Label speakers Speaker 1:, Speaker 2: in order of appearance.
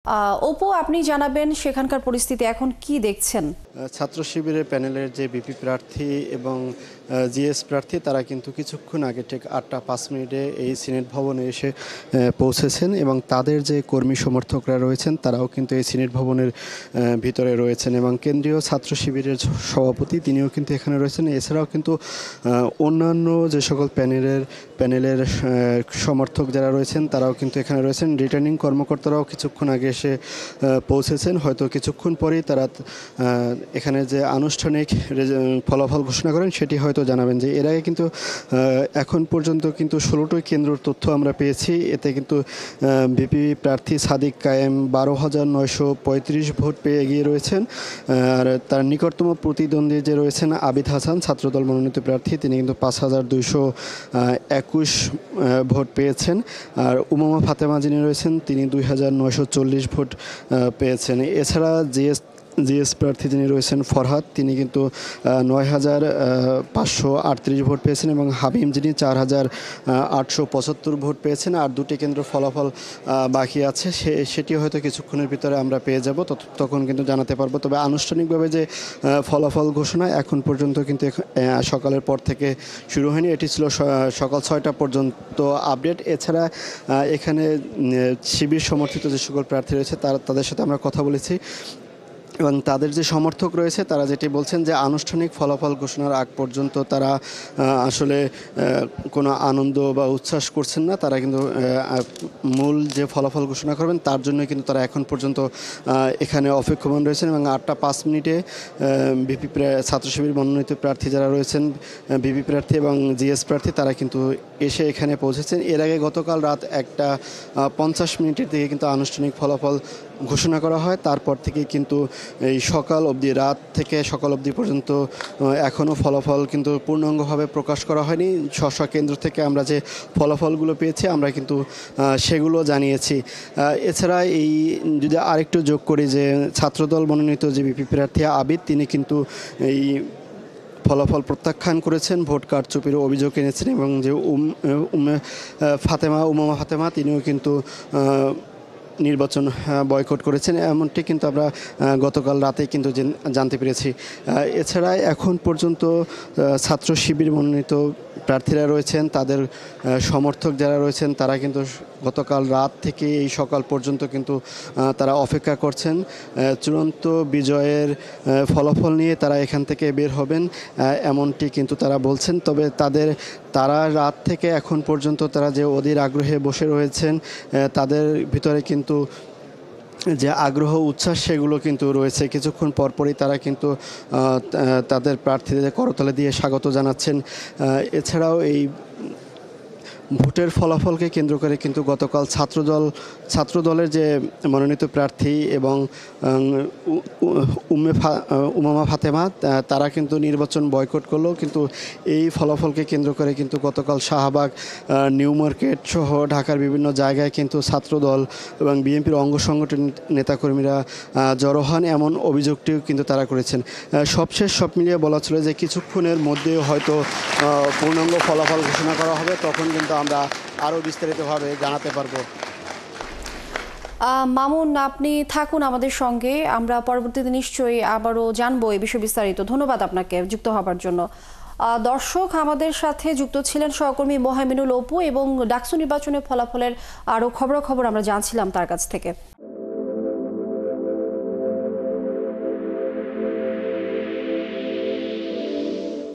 Speaker 1: অপু, আপনি জানাবেন সেখানকার পরিস্থিতি এখন কি দেখছেন?
Speaker 2: ছাত্র শিবিরের প্যানেলের যে বিপি প্রার্থী এবং জিএস প্রার্থী তারা কিন্তু কিছুক্ষণ আগে ঠিক 8টা 5 মিনিটে এই সিনেট ভবনে এসে পৌঁছেছেন এবং তাদের যে কর্মী সমর্থকরা রয়েছেন তারাও কিন্তু এই সিনেট ভবনের ভিতরে রয়েছেন এবং কেন্দ্রীয় ছাত্র শিবিরের সভাপতি তিনিও কিন্তু এখানে রয়েছেন। এছাড়াও কিন্তু অন্যান্য যে সকল প্যানেলের সমর্থক যারা রয়েছেন তারাও কিন্তু এখানে রয়েছেন। রিটার্নিং কর্মকর্তারাও কিছুক্ষণ আগে এসে পৌঁছেছেন, হয়তো কিছুক্ষণ পরেই তারা এখানে যে আনুষ্ঠানিক ফলাফল ঘোষণা করেন সেটি হয়তো জানাবেন। যে এর আগে কিন্তু এখন পর্যন্ত কিন্তু 16টি কেন্দ্রের তথ্য আমরা পেয়েছি। এতে কিন্তু ভিপি প্রার্থী সাদিক কায়েম 12,935 ভোট পেয়ে এগিয়ে রয়েছেন। আর তার নিকটতম প্রতিদ্বন্দ্বী যে রয়েছেন আবিদ হাসান, ছাত্রদল মনোনীত প্রার্থী, তিনি কিন্তু 5,221 ভোট পেয়েছেন। আর উমামা ফাতেমা যিনি রয়েছেন তিনি 2,940 ভোট পেয়েছেন। এছাড়া জিএস প্রার্থী যিনি রয়েছেন ফরহাদ, তিনি কিন্তু 9,538 ভোট পেয়েছেন এবং হাবিম যিনি 4,875 ভোট পেয়েছেন। আর দুটি কেন্দ্র ফলাফল বাকি আছে, সেটি হয়তো কিছুক্ষণের ভিতরে আমরা পেয়ে যাব, তখন কিন্তু জানাতে পারবো। তবে আনুষ্ঠানিকভাবে যে ফলাফল ঘোষণা এখন পর্যন্ত কিন্তু সকালের পর থেকে শুরু হয়নি। এটি ছিল সকাল 6টা পর্যন্ত আপডেট। এছাড়া এখানে শিবির সমর্থিত যে সকল প্রার্থী রয়েছে তাদের সাথে আমরা কথা বলেছি এবং তাদের যে সমর্থক রয়েছে তারা যেটি বলছেন যে আনুষ্ঠানিক ফলাফল ঘোষণার আগ পর্যন্ত তারা আসলে কোনো আনন্দ বা উচ্ছ্বাস করছেন না। তারা কিন্তু মূল যে ফলাফল ঘোষণা করবেন তার জন্য কিন্তু তারা এখন পর্যন্ত এখানে অপেক্ষমান রয়েছেন এবং 8টা 5 মিনিটে ভিপি ছাত্র শিবির মনোনীত প্রার্থী যারা রয়েছেন, ভিপি প্রার্থী এবং জিএস প্রার্থী, তারা কিন্তু এসে এখানে পৌঁছেছেন। এর আগে গতকাল রাত 1টা 50 মিনিটের দিকে কিন্তু আনুষ্ঠানিক ফলাফল ঘোষণা করা হয়। তারপর থেকে কিন্তু এই সকাল অবধি, রাত থেকে সকাল অবধি পর্যন্ত এখনও ফলাফল কিন্তু পূর্ণাঙ্গভাবে প্রকাশ করা হয়নি। স্ব কেন্দ্র থেকে আমরা যে ফলাফলগুলো পেয়েছি আমরা কিন্তু সেগুলো জানিয়েছি। এছাড়া এই যদি আরেকটু যোগ করি যে ছাত্রদল মনোনীত যে ভিপি প্রার্থী আবিদ, তিনি কিন্তু এই ফলাফল প্রত্যাখ্যান করেছেন, ভোট কারচুপির অভিযোগ এনেছেন এবং যে উমামা ফাতেমা তিনিও কিন্তু নির্বাচন বয়কট করেছেন, এমনটি কিন্তু আমরা গতকাল রাতে কিন্তু জানতে পেরেছি। এছাড়া এখন পর্যন্ত ছাত্র শিবির মনোনীত প্রার্থীরা রয়েছেন, তাদের সমর্থক যারা রয়েছেন তারা কিন্তু গতকাল রাত থেকে এই সকাল পর্যন্ত কিন্তু তারা অপেক্ষা করছেন চূড়ান্ত বিজয়ের ফলাফল নিয়ে তারা এখান থেকে বের হবেন, এমনটি কিন্তু তারা বলছেন। তবে তারা রাত থেকে এখন পর্যন্ত তারা যে অধীর আগ্রহে বসে রয়েছেন, তাদের ভিতরে কিন্তু যে আগ্রহ উচ্ছ্বাস সেগুলো কিন্তু রয়েছে। কিছুক্ষণ পরপরই তারা কিন্তু তাদের প্রার্থীদের করতালি দিয়ে স্বাগত জানাচ্ছেন। এছাড়াও এই ভোটের ফলাফলকে কেন্দ্র করে কিন্তু গতকাল ছাত্রদলের যে মনোনীত প্রার্থী এবং উমামা ফাতেমা, তারা কিন্তু নির্বাচন বয়কট করলো। কিন্তু এই ফলাফলকে কেন্দ্র করে কিন্তু গতকাল শাহবাগ, নিউ মার্কেট সহ ঢাকার বিভিন্ন জায়গায় কিন্তু ছাত্রদল এবং বিএনপির অঙ্গ সংগঠন নেতাকর্মীরা জড়ো হন, এমন অভিযোগটিও কিন্তু তারা করেছেন। সব মিলিয়ে বলা ছিল যে কিছুক্ষণের মধ্যে হয়তো পূর্ণাঙ্গ ফলাফল ঘোষণা করা হবে, তখন কিন্তু আমরা আরও বিস্তারিতভাবে জানাতে পারবো।
Speaker 1: মামুন, আপনি থাকুন আমাদের সঙ্গে, আমরা পরবর্তীতে নিশ্চয়ই আবারও জানবো এই বিষয়ে বিস্তারিত। ধন্যবাদ আপনাকে যুক্ত হবার জন্য। দর্শক, আমাদের সাথে যুক্ত ছিলেন সহকর্মী মোহাইমিনুল অপু এবং ডাকসু নির্বাচনের ফলাফলের আরও খবরাখবর আমরা জানছিলাম তার কাছ থেকে।